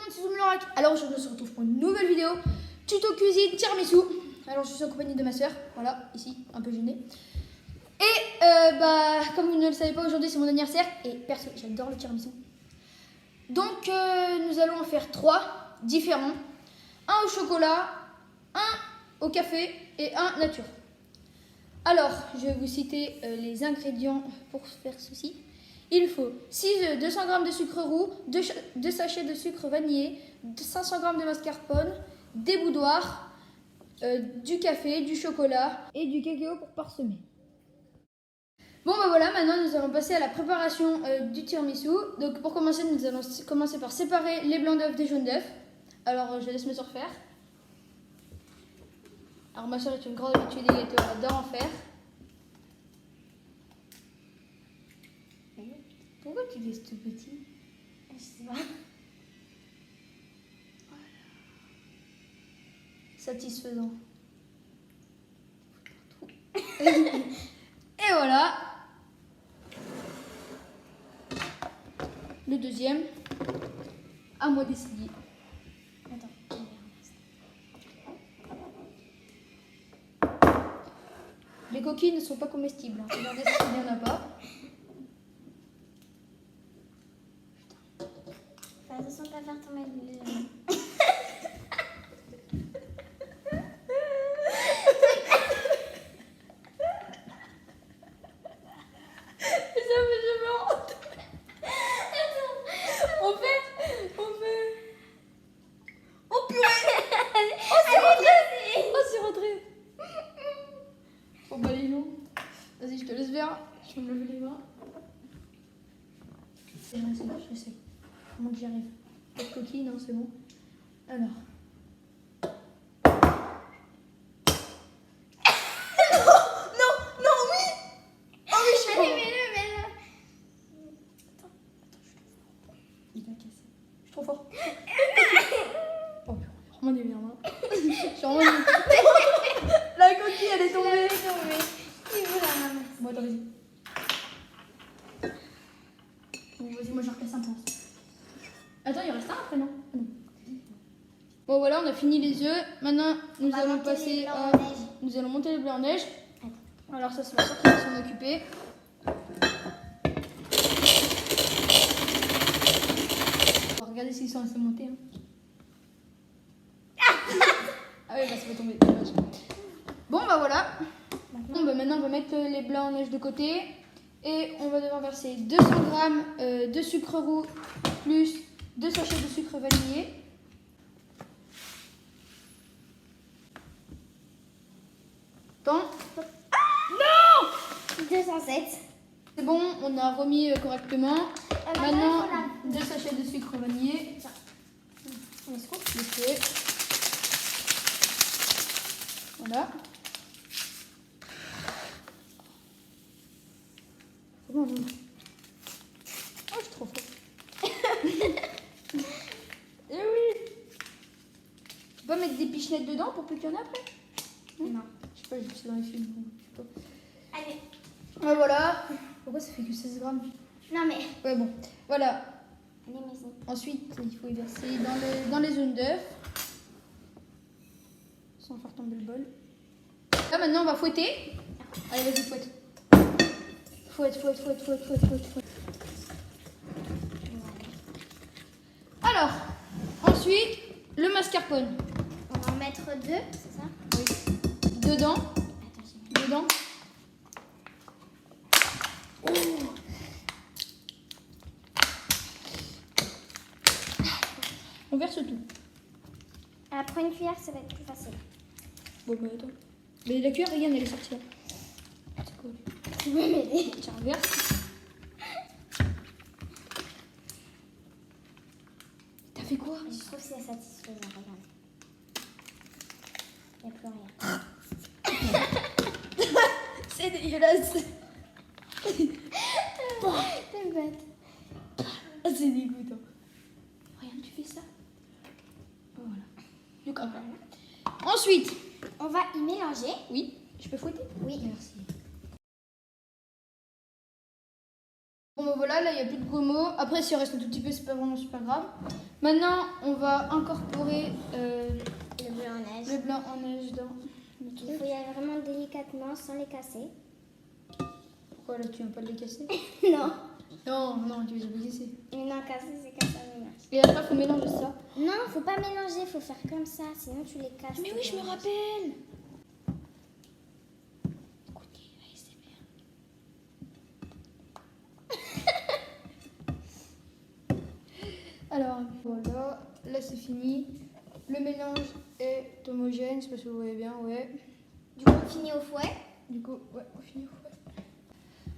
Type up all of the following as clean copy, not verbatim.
monde, c'est Zoomlorac. Alors aujourd'hui on se retrouve pour une nouvelle vidéo tuto cuisine tiramisu. Alors je suis en compagnie de ma soeur, voilà, ici, un peu gênée. Et comme vous ne le savez pas, aujourd'hui c'est mon anniversaire et perso, j'adore le tiramisu. Donc nous allons en faire 3 différents. Un au chocolat, un au café et un nature. Alors, je vais vous citer les ingrédients pour faire ceci. Il faut 6 œufs, 200 g de sucre roux, 2 sachets de sucre vanillé, 500 g de mascarpone, des boudoirs, du café, du chocolat et du cacao pour parsemer. Bon voilà, maintenant nous allons passer à la préparation du tiramisu. Donc pour commencer, nous allons commencer par séparer les blancs d'œufs des jaunes d'œufs. Alors je laisse ma soeur faire. Alors ma soeur est une grande habituée des gâteaux, elle adore en faire. Pourquoi tu laisses tout petit? Je sais pas. Voilà. Satisfaisant. Et voilà. Le deuxième. À moi d'essayer. Attends. Les coquilles ne sont pas comestibles. Hein. Regardez s'il n'y en a pas. Fais attention de ne pas faire tomber le... Oh purée! Oh c'est rentré! Bon bah les longs. Vas-y, je te laisse faire. Je vais me lever les mains. Je sais. Comment que j'y arrive? Pas de coquille, non, c'est bon. Alors. Non, oui! Oh oui, je suis bon. Mets-le. Attends, il va casser. Je suis trop fort. Oh purée, vraiment des merdes. Hein. Je suis vraiment nulle. La coquille, elle est tombée. Il veut la maman. Bon, attends, vas-y. Bon, vas-y, moi je recasse un peu. Attends, il reste un après, non? Ah, non. Bon, voilà, on a fini les œufs. Maintenant, nous allons passer à... Nous allons monter les blancs en neige. Alors, ça, c'est ma soeur qui va s'en occuper. On va regarder s'ils sont assez montés. Hein. Ah oui, bah ça va tomber. Dommage. Bon, bah voilà. Bon, bah, maintenant, on va mettre les blancs en neige de côté. Et on va devoir verser 200 g de sucre roux plus 2 sachets de sucre vanillé. Attends. Non 207. C'est bon, on a remis correctement. Maintenant, il 2 sachets de sucre vanillé. On se coupe le feu. Voilà. Comment on... Oh, je suis trop fort. Eh oui. Tu peux pas mettre des pichenettes dedans pour plus qu'il y en ait après? Non. Je sais pas, j'ai vu ça dans les films. Je sais pas. Allez. Ah, voilà. Pourquoi ça fait que 16 grammes? Non mais... Ouais, bon. Voilà. Allez, maison. Ensuite, il faut y verser dans les jaunes d'œufs. Sans faire tomber le bol. Là, maintenant, on va fouetter. Allez, vas-y, fouette. Fouette. Alors, ensuite, le mascarpone. On va en mettre 2, c'est ça? Oui. Dedans. Attends, Dedans. Oh. On verse tout. Après une cuillère, ça va être plus facile. Bon, bah attends. Mais la cuillère, regarde, elle est sortie là. C'est quoi? Tu veux m'aider? Tiens, verse. T'as fait quoi? Je trouve que c'est satisfaisant, regarde. Il n'y a plus rien. C'est dégueulasse. T'es bête. Ah, c'est dégoûtant. Regarde, tu fais ça. Voilà. Donc, ensuite, On va y mélanger. oui, je peux fouetter? Oui. Merci. Bon, ben voilà, là, il n'y a plus de gomo. Après, s'il reste un tout petit peu, c'est pas vraiment super grave. Maintenant, on va incorporer Le bleu en neige. le blanc en neige dans le truc. Il faut y aller vraiment délicatement sans les casser. Pourquoi là, tu viens pas de les casser? Non. Non, tu les as pas cassés. Mais non, casser, c'est comme ça, mais non. Et après, faut mélanger ça. Non, faut pas mélanger, faut faire comme ça, sinon tu les casses. Mais oui, je me rappelle. Écoutez, alors, voilà. Là, c'est fini. Le mélange est homogène. Je sais pas si vous voyez bien, ouais. Du coup, on finit au fouet. Du coup, ouais, on finit. Ouais.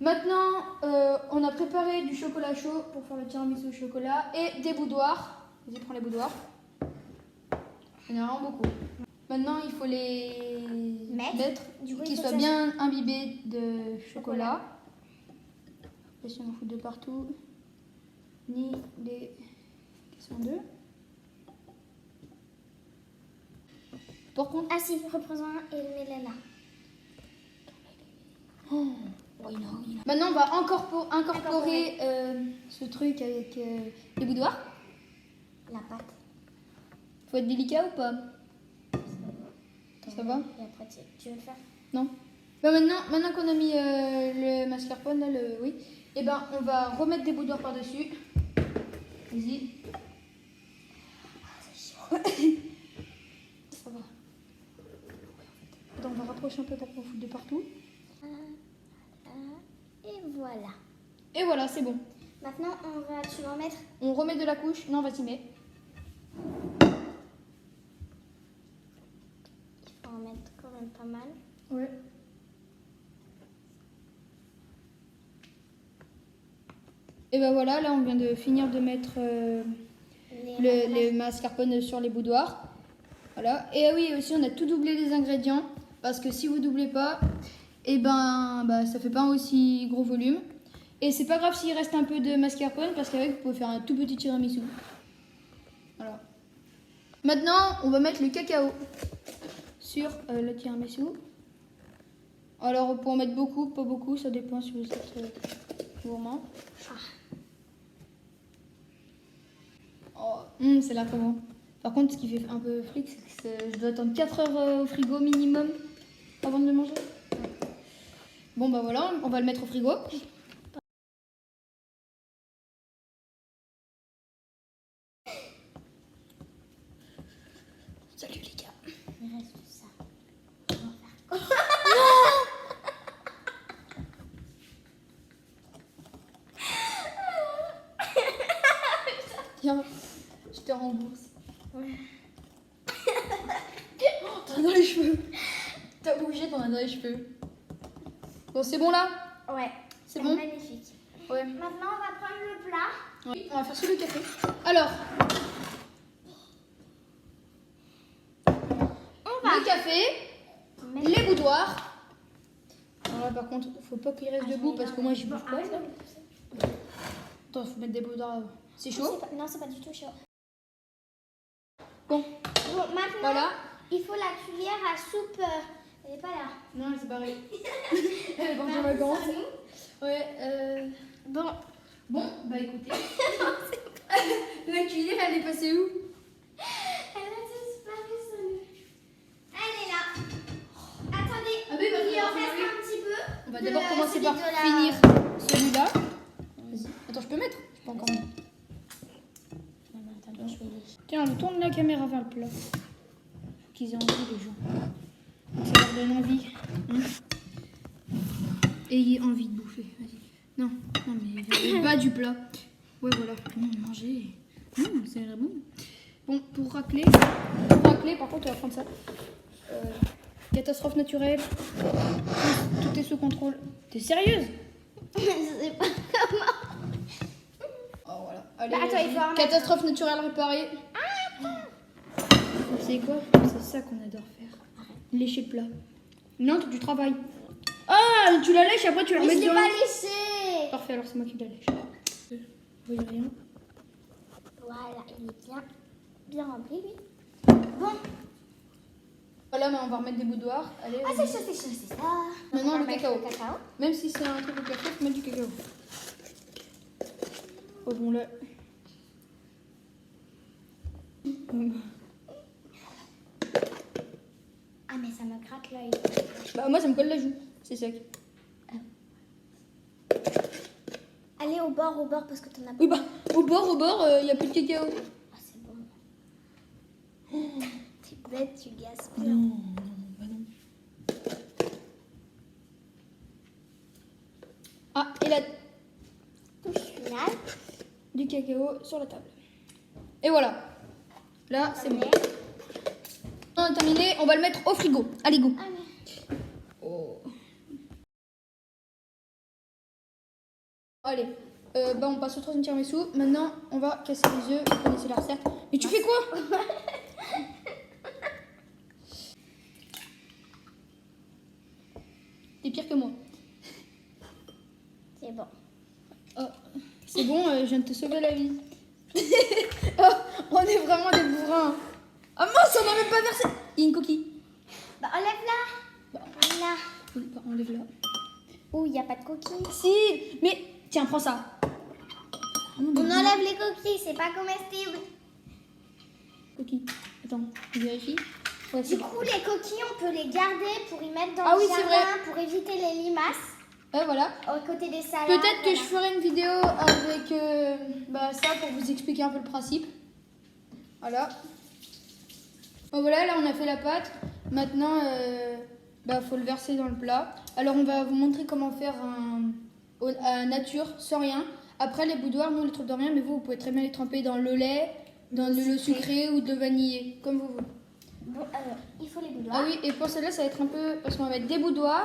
Maintenant, on a préparé du chocolat chaud pour faire le tiramisu au chocolat et des boudoirs. Vas-y, prends les boudoirs. Il y en a vraiment beaucoup. Maintenant, il faut les mettre Du coup, il qu'ils faut soient que ça- bien imbibés de chocolat. Pas si on en fout de partout. Ni les qui sont deux. Par contre, Ah si, reprends-en et mets-les là. maintenant, on va incorporer ce truc avec les boudoirs. La pâte. Faut être délicat ou pas? Ça va? Et après, tu veux le faire? Non. Bah maintenant qu'on a mis le mascarpone, là, oui, et ben on va remettre des boudoirs par-dessus. Vas-y. Ça va. Attends, on va rapprocher un peu pour qu'on foute de partout. Et voilà. Et voilà, c'est bon. Maintenant, tu vas en mettre. On remet de la couche. Non, vas-y, mets. Il faut en mettre quand même pas mal. Ouais. Et ben voilà, là on vient de finir de mettre les mascarpone sur les boudoirs. Voilà. Et oui, aussi on a tout doublé les ingrédients parce que si vous doublez pas, et ben ça fait pas un aussi gros volume. Et c'est pas grave s'il reste un peu de mascarpone parce qu'avec vous pouvez faire un tout petit tiramisu. Voilà. Maintenant, on va mettre le cacao sur le tiramisu. Alors, on peut en mettre beaucoup, pas beaucoup, ça dépend si vous êtes gourmand. Oh, c'est là comment. Par contre, ce qui fait un peu fric, c'est que je dois attendre 4 heures au frigo minimum avant de le manger. Bon, bah voilà, on va le mettre au frigo. Salut les gars. Il reste ça. Tiens, je te rembourse. Oh, t'en as dans les cheveux. T'as bougé, t'en as dans les cheveux. Bon, c'est bon là? Ouais. C'est bon? Magnifique. Ouais. Maintenant, on va prendre le plat. Oui, on va faire sur le café. Alors, On va le café, mettre- les boudoirs. Alors là, par contre, faut pas qu'il reste Ah, debout je parce que moi, j'y bouge pas. arrête là. de le pousser. Attends, faut mettre des boudoirs. C'est Non, chaud? Non, c'est pas du tout chaud. Bon, Bon, maintenant, voilà. il faut la cuillère à soupe. Elle n'est pas là. Non, c'est pareil. Elle est dans les vacances. Ouais, Bon, bah écoutez. La cuillère, elle est passée où? Elle a disparu sur nous. Elle est là. Attendez, Ah oui, parce il que en reste un petit peu. On va de d'abord commencer celui par de la- finir celui-là. Vas-y. Attends, je peux mettre? Je peux encore mettre. Non, mais attends, je vais les... Tiens, on tourne la caméra vers le plat. Faut qu'ils aient envie, les gens. Ça leur donne envie. Ayez envie de bouffer. Vas-y. Non, mais vers le bas du plat. Ouais, voilà. Manger. C'est vraiment bon. Bon, pour racler, par contre, on va prendre ça. Catastrophe naturelle. Tout est sous contrôle. T'es sérieuse? Je sais pas comment. Oh, voilà. Allez, Bah, attends, vas-y. il faut en mettre Catastrophe naturelle réparée. C'est quoi? C'est ça qu'on adore faire. Lécher le plat. Non, tu travailles. Ah, tu la lèches, après tu la Mais remets je l'ai dedans. pas laissé. Parfait, alors c'est moi qui la lèche. Vous voyez rien? Voilà, il est bien rempli, lui. Bon. Voilà, mais on va remettre des boudoirs. Allez, Ah, vas-y. c'est ça. Maintenant, On va le mettre cacao. le cacao. Même si c'est un truc au café, faut mettre du cacao. Posons-le. Ah, mais ça me gratte l'œil. Bah, moi, ça me colle la joue. C'est sec. Allez au bord, parce que t'en as pas. Oui, bah, au bord, il n'y a plus de cacao. Ah, c'est bon. T'es bête, tu gaspilles. Non, bah non. Ah, et la Touche finale. du cacao sur la table. Et voilà. Là, c'est bon. On a terminé, on va le mettre au frigo. Allez, go. Ah, mais... Oh. Allez, bah, on passe au troisième tiramisu. Maintenant, on va casser les œufs. Vous connaissez la recette. Mais tu fais quoi? T'es pire que moi. C'est bon. Oh, c'est bon, je viens de te sauver la vie. Oh, on est vraiment des bourrins. Ah mince, on n'a même pas versé. Il y a une coquille. Bah, enlève-la. Bah, Là. oui, bah, enlève-la. Oh, il n'y a pas de coquilles. Si, mais tiens, prends ça. On enlève les coquilles, c'est pas comestible. Coquille. Attends, je vérifie. Ouais, c'est Du bon. coup, les coquilles, on peut les garder pour y mettre dans Ah le oui, c'est jardin, pour éviter les limaces, Voilà. aux côtés des salades. Peut-être que je voilà. ferai une vidéo avec bah, ça pour vous expliquer un peu le principe. Voilà. Bon, voilà, là on a fait la pâte. Maintenant, bah, faut le verser dans le plat. Alors on va vous montrer comment faire un nature sans rien. Après les boudoirs, nous on les trouve dans rien, mais vous pouvez très bien les tremper dans le lait, dans le sucré ou de vanillé, comme vous voulez. Bon, il faut les boudoirs. Ah oui, et pour celle-là, ça va être un peu... Parce qu'on va mettre des boudoirs,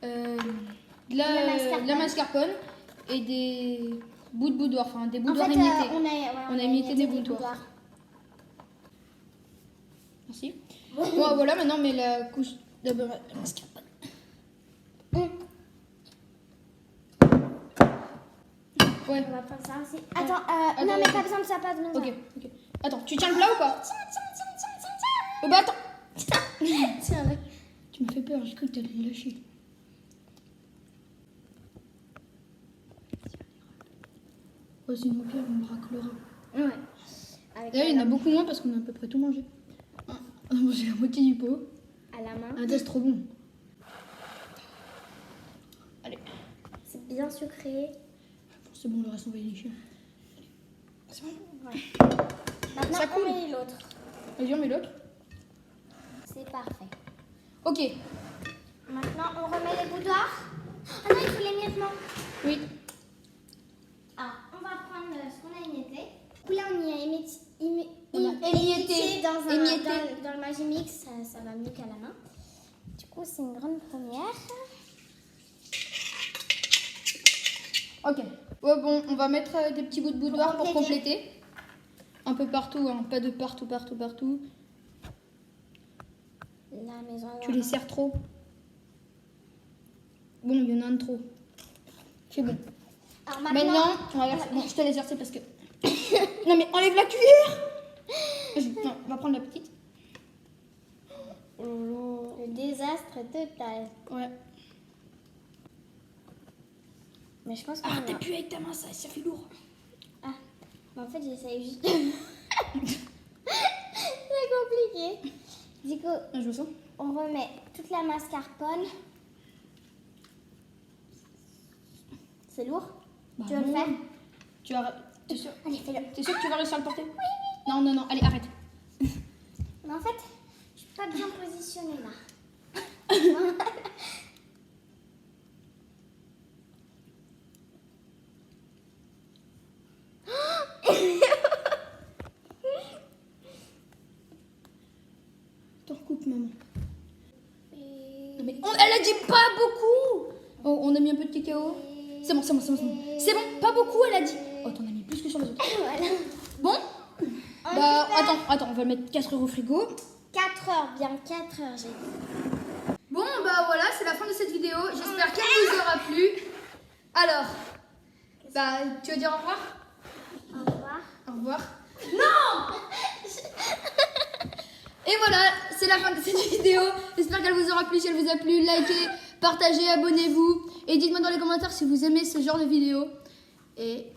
de la mascarpone et des bouts de boudoir, enfin des boudoirs émiettés. On a émietté des boudoirs. Merci. Bon, voilà, maintenant on met la couche de mascarpone. Ouais. On va prendre ça aussi. Attends, non mais pas besoin de ça, pas besoin de ça. Ok. Attends, tu tiens le plat ou pas? Oh bah attends. Tiens, là. Tu me fais peur, j'ai cru que t'allais me lâcher. Oh, sinon au pire, on me raclera. Ouais. Avec Là, il y en a beaucoup moins parce qu'on a à peu près tout mangé. On a mangé la moitié du pot. à la main. Ah, c'est trop bon. Allez. C'est bien sucré. C'est bon, le reste, on va y lécher. C'est bon. Ouais. Maintenant, Ça coule. on met l'autre. Vas-y, on met l'autre. C'est parfait. Ok. Maintenant, on remet les boudoirs. Ah non, il faut l'émiettement. Oui. Alors, on va prendre ce qu'on a émietté. Du coup, là, on y a émietté dans le Magimix. Ça va mieux qu'à la main. Du coup, c'est une grande première. Ok. Ouais, bon, on va mettre des petits bouts de boudoir pour compléter. compléter. Un peu partout, hein. Pas de partout. La maison. Tu les serres trop. Bon, il y en a un de trop. C'est bon. Alors Maintenant, on va verser. Bon, je te laisse verser parce que... Non mais enlève la cuillère. Non, on va prendre la petite. le désastre total. Ouais. Mais je pense qu'on Ah, a... t'appuies avec ta main, ça fait lourd. Ah, mais en fait, j'essaye juste... C'est compliqué. Du coup, Ah, je le sens. on remet toute la mascarpone. C'est lourd. Bah, Tu veux le non. faire? Tu vas... T'es sûr? Allez, fais-le. T'es sûr que tu vas réussir à le porter? Oui. Non, allez, arrête. Mais en fait, je suis pas bien positionnée là. T'en recoupes, maman. Non, mais elle a dit pas beaucoup. Oh, on a mis un peu de cacao. C'est bon. C'est bon, pas beaucoup, elle a dit. Oh, t'en as mis plus que sur les autres. Voilà. Bon. Bah, attends, on va mettre 4 € au frigo. 4 heures, bien 4 heures, j'ai dit. Bon, bah voilà, c'est la fin de cette vidéo. J'espère qu'elle vous aura plu. Alors, bah, tu veux dire au revoir? Au revoir. Au revoir. Non. Et voilà, c'est la fin de cette vidéo. J'espère qu'elle vous aura plu. Si elle vous a plu, likez, partagez, abonnez-vous. Et dites-moi dans les commentaires si vous aimez ce genre de vidéo. Et